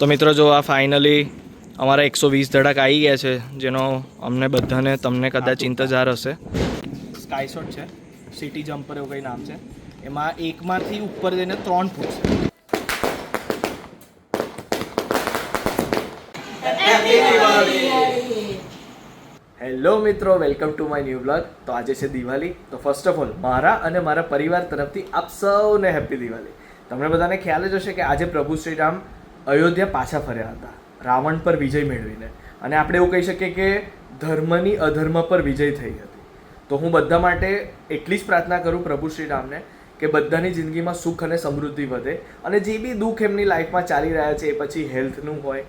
તો મિત્રો જો આ ફાઇનલી અમારા 120 ધડાક આવી ગયા છે, જેનો અમને બધાને તમને કદાચ ઇંતજાર હશે. સ્કાય શોટ છે, સિટી જમ્પર એવું કંઈ નામ છે. એમાં એકમાંથી ઉપર જઈને 3 ફૂટ છે. હેલો મિત્રો, welcome to my new blog. તો આજે છે દિવાળી. તો ફર્સ્ટ ઓફ ઓલ મારા અને મારા પરિવાર તરફથી આપ સૌને હેપી દિવાળી. તમને બધાને ખ્યાલ જ હશે કે આજે પ્રભુ શ્રી રામ અયોધ્યા પાછા ફર્યા હતા રાવણ પર વિજય મેળવીને, અને આપણે એવું કહી શકીએ કે ધર્મની અધર્મ પર વિજય થઈ હતી. તો હું બધા માટે એટલી જ પ્રાર્થના કરું પ્રભુ શ્રી રામને કે બધાની જિંદગીમાં સુખ અને સમૃદ્ધિ વધે, અને જે બી દુઃખ એમની લાઈફમાં ચાલી રહ્યા છે, એ પછી હેલ્થનું હોય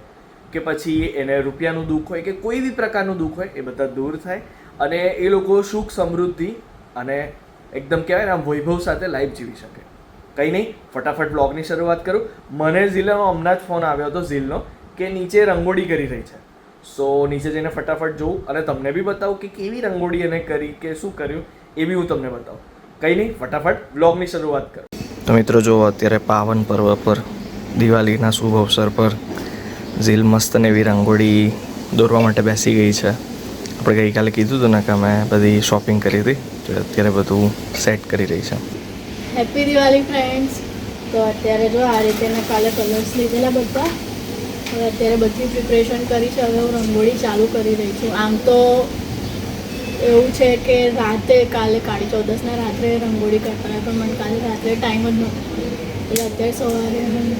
કે પછી એને રૂપિયાનું દુઃખ હોય કે કોઈ બી પ્રકારનું દુઃખ હોય, એ બધા દૂર થાય અને એ લોકો સુખ સમૃદ્ધિ અને એકદમ કહેવાય ને આમ વૈભવ સાથે લાઈફ જીવી શકે. કંઈ નહીં, ફટાફટ બ્લોગની શરૂઆત કરું. મને ઝીલનો હમણાં જ ફોન આવ્યો હતો ઝીલનો કે નીચે રંગોળી કરી રહી છે. સો નીચે જઈને ફટાફટ જોઉં અને તમને બી બતાવું કે કેવી રંગોળી એને કરી કે શું કર્યું એ બી હું તમને બતાવું. કંઈ નહીં, ફટાફટ બ્લોગની શરૂઆત કરું. તો મિત્રો જો અત્યારે પાવન પર્વ પર દિવાળીના શુભ અવસર પર ઝીલ મસ્ત ને એવી રંગોળી દોરવા માટે બેસી ગઈ છે. આપણે ગઈકાલે કીધું હતું ને કે અમે બધી શોપિંગ કરી હતી, તો અત્યારે બધું સેટ કરી રહી છે. Happy Diwali friends. તો અત્યારે જો આ રીતે મેં કાલે કલર્સ લીધેલા બધા, હવે અત્યારે બધી પ્રિપરેશન કરી છે. હવે હું રંગોળી ચાલુ કરી રહી છું. આમ તો એવું છે કે રાતે કાલે કાળી ચૌદસના રાત્રે રંગોળી કરતા હોય, પણ મને કાલે રાત્રે ટાઈમ જ નહોતો, એટલે અત્યારે સવારે હું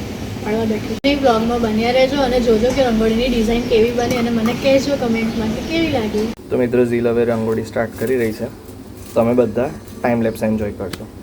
પાડવા બેઠી. બ્લોગમાં બન્યા રહેજો અને જોજો કે રંગોળીની ડિઝાઇન કેવી બની, અને મને કહેજો કમેન્ટમાં કે કેવી લાગી. તો મિત્રો ઝીલ હવે રંગોળી સ્ટાર્ટ કરી રહી છે. તમે બધા ટાઈમ લેપ્સ એન્જોય કરજો.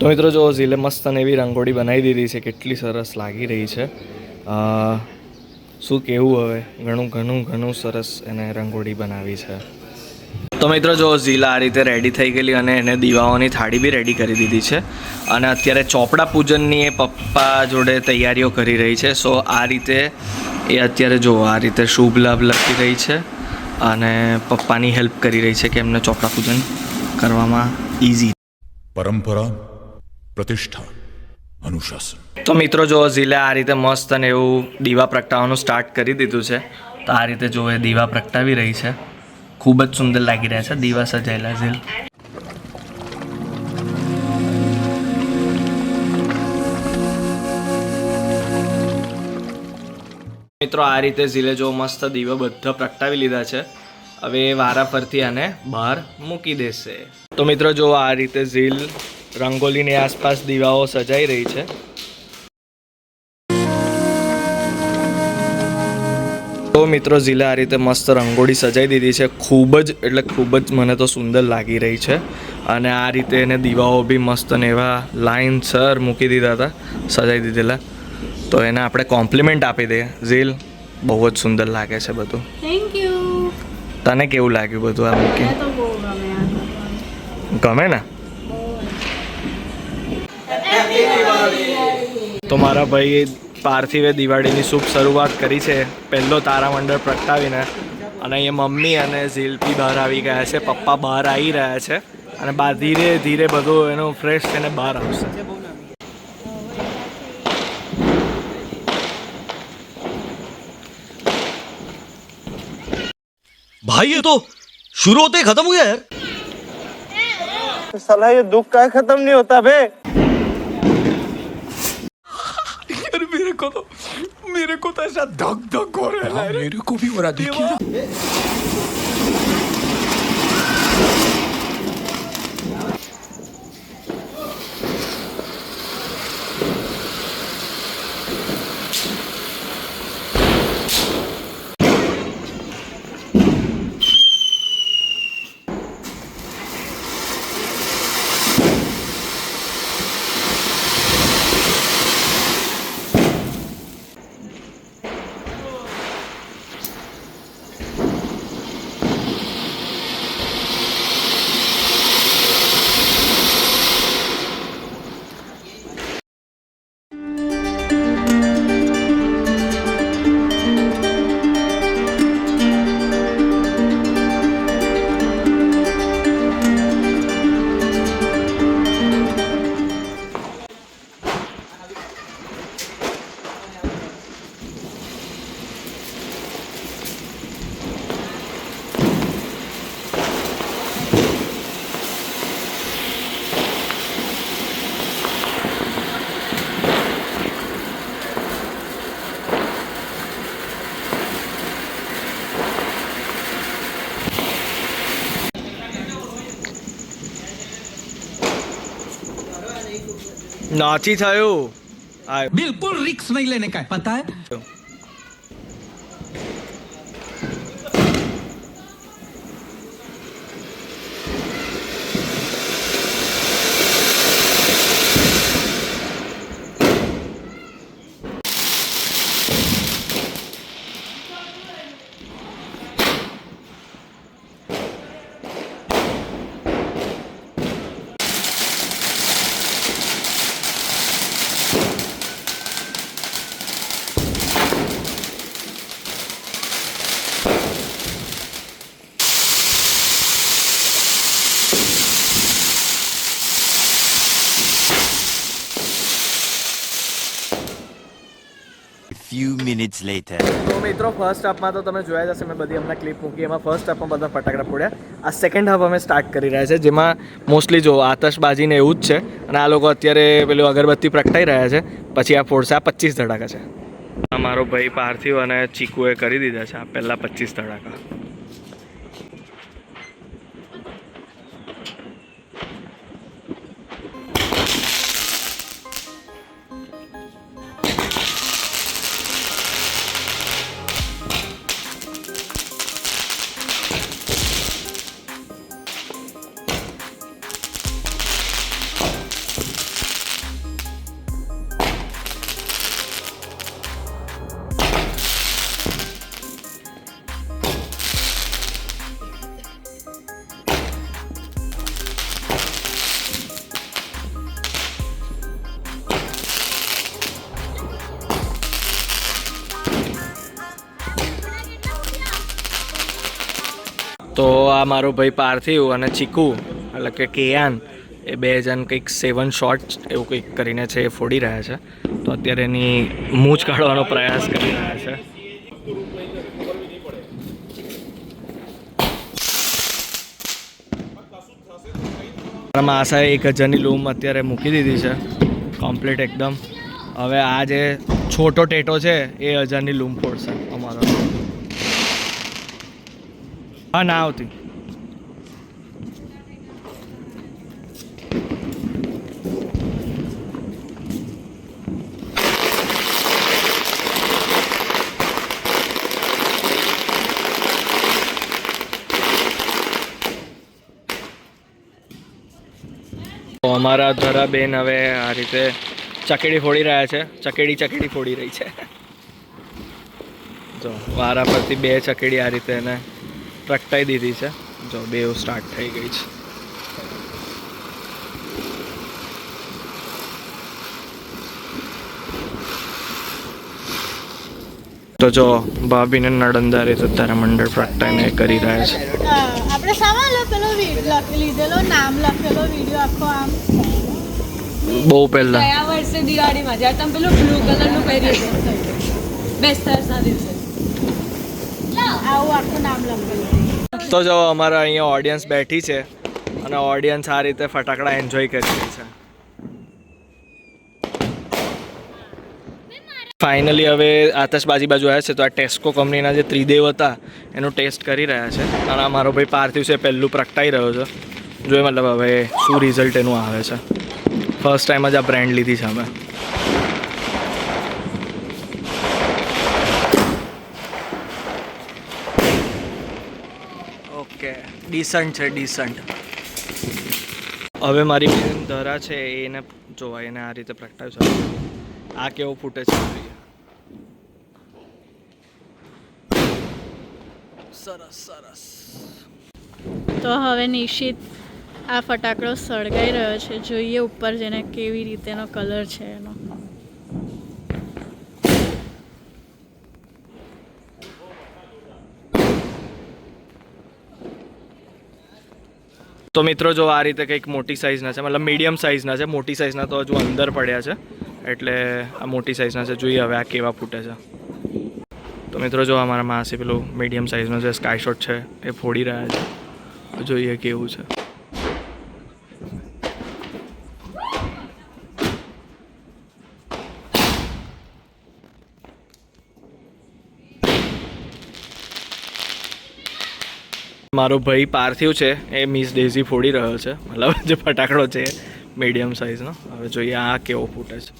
તો મિત્રો જો ઝીલે મસ્ત અને એવી રંગોળી બનાવી દીધી છે, કેટલી સરસ લાગી રહી છે. શું કહેવું, હવે ઘણું સરસ એને રંગોળી બનાવી છે. તો મિત્રો જો ઝીલ આ રીતે રેડી થઈ ગયેલી અને એને દીવાઓની થાળી બી રેડી કરી દીધી છે, અને અત્યારે ચોપડા પૂજનની એ પપ્પા જોડે તૈયારીઓ કરી રહી છે. સો આ રીતે એ અત્યારે જો આ રીતે શુભ લાભ લખી રહી છે અને પપ્પાની હેલ્પ કરી રહી છે કે એમને ચોપડા પૂજન કરવામાં ઇઝી. પરંપરા, प्रतिष्ठा, अनुशासन। તો મિત્રો જો ઝીલે આ રીતે મસ્ત અને એવું દીવા પ્રગટાવવાનું સ્ટાર્ટ કરી દીધું છે. તો આ રીતે જો એ દીવા પ્રગટાવી રહી છે. ખૂબ જ સુંદર લાગી રહ્યા છે દીવા સજાયેલા ઝીલ. મિત્રો આ રીતે ઝીલે જો મસ્ત દીવા બધા પ્રગટાવી લીધા છે. હવે વારાફરતી આને બહાર મૂકી દેશે. તો મિત્રો જો આ રીતે ઝીલ રંગોલીની આસપાસ દીવાઓ સજાઈ રહી છે. તો મિત્રો ઝીલે આ રીતે મસ્ત રંગોળી સજાઈ દીધી છે. ખૂબ જ એટલે ખૂબ જ મને તો સુંદર લાગી રહી છે. અને આ રીતે એને દીવાઓ બી મસ્ત ને એવા લાઇનસર મૂકી દીધા હતા સજાઈ દીધેલા. તો એને આપણે કોમ્પ્લિમેન્ટ આપી દઈએ. ઝીલ બહુ જ સુંદર લાગે છે બધું. Thank you. તને કેવું લાગ્યું બધું આ મૂકી? મને તો બહુ ગમે આ કરવાનું. ગમે ને? તો મારા ભાઈ પાર્થિવે દિવાળીની શુભ શરૂઆત કરી છે પહેલો તારામંડળ પ્રગટાવીને. અને અહીંયા મમ્મી અને ઝીલપી બહાર આવી ગયા છે. પપ્પા બહાર આવી રહ્યા છે અને ધીરે ધીરે બધું એનું ફ્રેશ થઈને બહાર આવશે. भाई ये तो शुरू होते ही खत्म हो गया यार. साला ये दुख का खत्म नहीं होता बे. अरे मेरे को तो ऐसा धक धक हो रहा है. मेरे को भी हो रहा देखिए ना. નથી થયું. बिल्कुल रिक्स नहीं लेने का है, पता है. few minutes later. તો મિત્રો ફર્સ્ટ હાફમાં તો તમે જોયા જ હશે મેં બધી હમણાં ક્લિપ મૂકી. એમાં ફર્સ્ટ હાફમાં બધા ફટાકડા ફોડ્યા. આ સેકન્ડ હાફ અમે સ્ટાર્ટ કરી રહ્યા છે જેમાં મોસ્ટલી જો આતશબાજીને એવું જ છે. અને આ લોકો અત્યારે પેલું અગરબત્તી પ્રગટાઈ રહ્યા છે. પછી આ ફોડશે. આ 25 ધડાકા છે. આ મારો ભાઈ પાર્થિવ અને ચીકુએ કરી દીધા છે આ પહેલાં 25 ધડાકા. તો આ મારો ભાઈ પાર્થિવ અને ચીકુ એટલે કે કેયાન એ 2 જણ કંઈક 7 શોટ એવું કંઈક કરીને છે એ ફોડી રહ્યા છે. તો અત્યારે એની મૂંછ કાઢવાનો પ્રયાસ કરી રહ્યા છે. માસાએ 1000ની લૂમ અત્યારે મૂકી દીધી છે કમ્પ્લીટ એકદમ. હવે આ જે છોટો ટેટો છે એ 1000ની લૂમ ફોડશે અમારો. હા ના આવતી. તો અમારા ધરાબેન હવે આ રીતે ચકેડી ફોડી રહ્યા છે. ચકેડી ફોડી રહી છે. જો વારા પરથી 2 ચકેડી આ રીતે એને પ્રગટાઈ દીધી છે. જો 2 સ્ટાર્ટ થઈ ગઈ છે. તો જો ભાભીને નડંદા રીતે તારામંડળ પ્રગટાઈને કરી રહ્યા છે. આપણે સામાન પેલો લીધેલો નામ લખેલો વિડીયો આખો આમ બહુ પહેલા ગયા વર્ષે દિવાળીમાં જ્યારે તમે પેલું બ્લુ કલરનું પહેર્યું હતું બેસ્ટર્સના દિવસે આવું આખું નામ લખેલું. તો જો અમારા અહીંયા ઓડિયન્સ બેઠી છે અને ઓડિયન્સ આ રીતે ફટાકડા એન્જોય કરી રહી છે. ફાઇનલી હવે આતશબાજી બાજુ આવ્યા છે તો આ ટેસ્કો કંપનીના જે ત્રિદેવ હતા એનું ટેસ્ટ કરી રહ્યા છે. અને આ મારો ભાઈ પાર્થિવ છે પહેલું પ્રગટાઈ રહ્યો છે. જોઈએ મતલબ હવે શું રિઝલ્ટ એનું આવે છે. ફર્સ્ટ ટાઈમ જ આ બ્રાન્ડ લીધી છે અમે. ઓકે ડિસન્ટ છે ડિસન્ટ. હવે મારી બેન ધરા છે એને જોવા એને આ રીતે પ્રગટાવ્યું છે. આ કેવો ફૂટે છે જોઈએ. સરસ સરસ. તો હવે નિશિત આ ફટાકડો સળગાઈ રહ્યો છે. જોઈએ ઉપર જેને કેવી રીતેનો કલર છે એનો. તો મિત્રો જો આ રીતે કંઈક મોટી સાઇઝના છે મતલબ મીડિયમ સાઇઝના છે. મોટી સાઇઝના તો હજુ અંદર પડ્યા છે એટલે આ મોટી સાઇઝના છે. જોઈએ હવે આ કેવા ફૂટે છે. તો મિત્રો જો અમારા માસી પેલું મીડિયમ સાઇઝનો જે સ્કાય શોટ છે એ ફોડી રહ્યા છે. જોઈએ કેવું છે. મારો ભાઈ પાર્થિવ છે એ મિસ ડેઝી ફોડી રહ્યો છે મતલબ જે ફટાકડો છે મીડિયમ સાઇઝનો. હવે જોઈએ આ કેવો ફૂટે છે.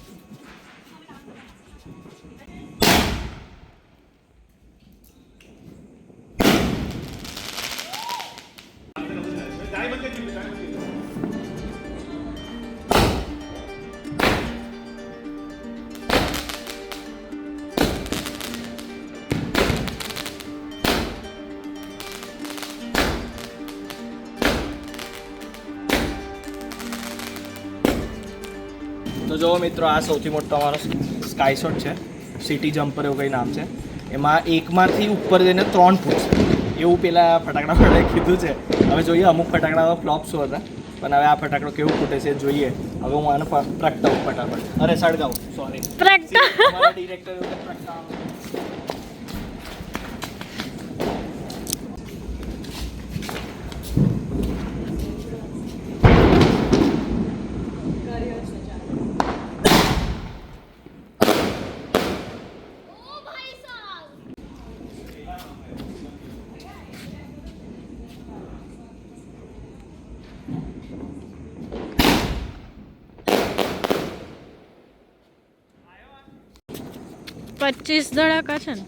તો જો મિત્રો આ સૌથી મોટો અમારો સ્કાય શોટ છે. સિટી જમ્પર એવું કંઈ નામ છે. એમાં એકમાંથી ઉપર જઈને 3 ફૂટ છે એવું પેલા ફટાકડા વાળાએ કીધું છે. હવે જોઈએ અમુક ફટાકડા ફ્લોપ શું હતા પણ હવે આ ફટાકડો કેવું ફૂટે છે જોઈએ. હવે હું આને પ્રગટાવું ફટાફટ. અરે સળગાવું સોરી પ્રગટાવ ડિરેક્ટર પ્રગટાવ. પચીસ ધડાકા છે ને.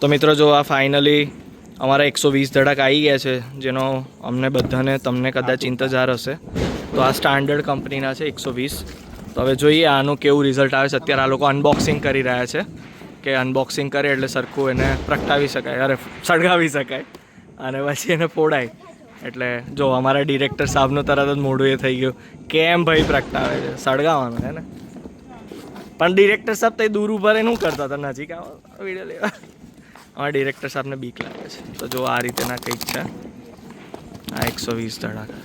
તો મિત્રો જો આ ફાઇનલી અમારા 120 ધડાક આવી ગયા છે, જેનો અમને બધાને તમને કદાચ ઇંતજાર હશે. તો આ સ્ટાન્ડર્ડ કંપનીના છે 120. તો હવે જોઈએ આનું કેવું રિઝલ્ટ આવે છે. અત્યારે આ લોકો અનબોક્સિંગ કરી રહ્યા છે કે અનબોક્સિંગ કરે એટલે સરખું એને પ્રગટાવી શકાય, અરે સળગાવી શકાય અને પછી એને ફોડાય. એટલે જો અમારા ડિરેક્ટર સાહેબનું તરત જ મોઢું એ થઈ ગયું, કેમ ભાઈ પ્રગટાવે છે, સળગાવવાનું છે ને. પણ ડિરેક્ટર સાહેબ તો દૂર ઉભા રહીને શું કરતા હતા, નજીક આવો વિડીયો લેવા. અમારા ડિરેક્ટર સાહેબને બીક લાગે છે. તો જો આ રીતેના કંઈક છે આ 120 ધડાકા.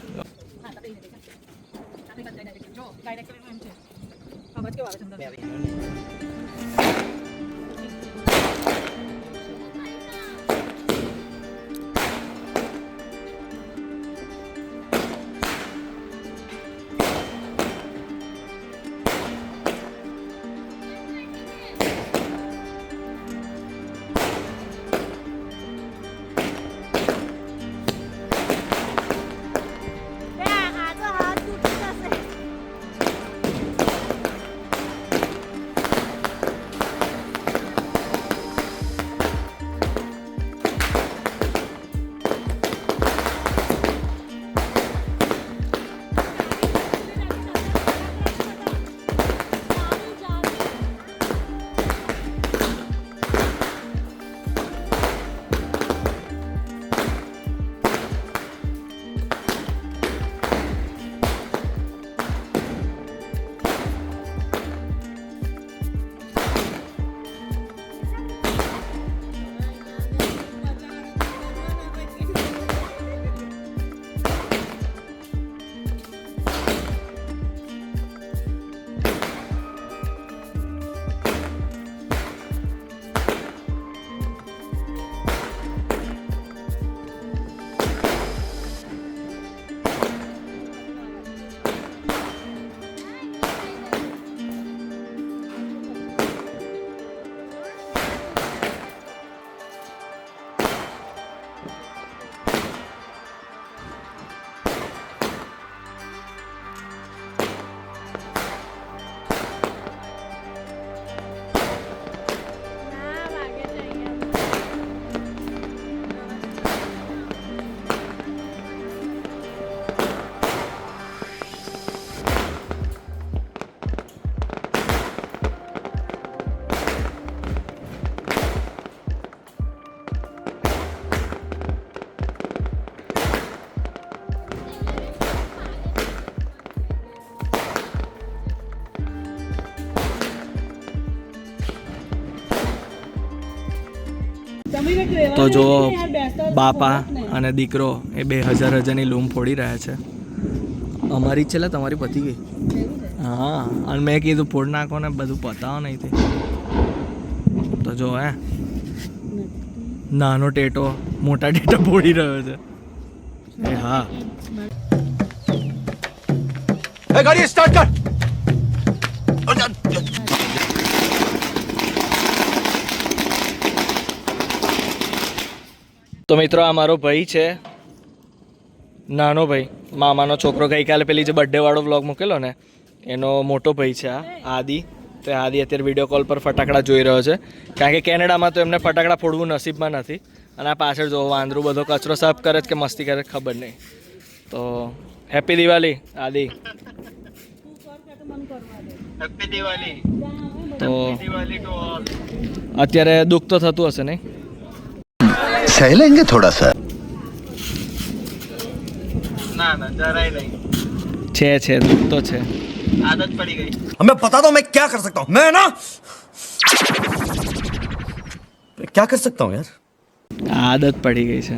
તો જો બાપા અને દીકરો એ 2000 લૂમ ફોડી રહ્યા છે. અમારી છેલ્લે તમારી પતી ગઈ. હા, અને મેં કીધું ફોડ નાખો ને બધું પતાવો નહીં તે. તો જો નાનો ટેટો મોટા ટેટો ફોડી રહ્યો છે. એ હા, गाड़ी स्टार्ट कर. તો મિત્રો આ મારો ભાઈ છે, નાનો ભાઈ, મામાનો છોકરો. ગઈકાલે પેલી જે બર્થડે વાળો વ્લોગ મૂકેલો ને એનો મોટો ભાઈ છે આ આદિ. તો આદિ અત્યારે વિડીયો કોલ પર ફટાકડા જોઈ રહ્યો છે, કારણ કે કેનેડામાં તો એમને ફટાકડા ફોડવું નસીબમાં નથી. અને આ પાછળ જો વાંદરું બધો કચરો સાફ કરે છે કે મસ્તી કરે ખબર નહીં. તો હેપી દિવાળી આદિ. હેપી દિવાળી. તો અત્યારે દુઃખ તો થતું હશે નહીં? સહેલેંગે થોડા સા. ના ના જરાય નહીં. છે દુઃખ તો છે. આદત પડી ગઈ. हमें पता तो मैं क्या कर सकता हूँ. मैं ना क्या कर सकता हूँ यार. આદત પડી ગઈ છે.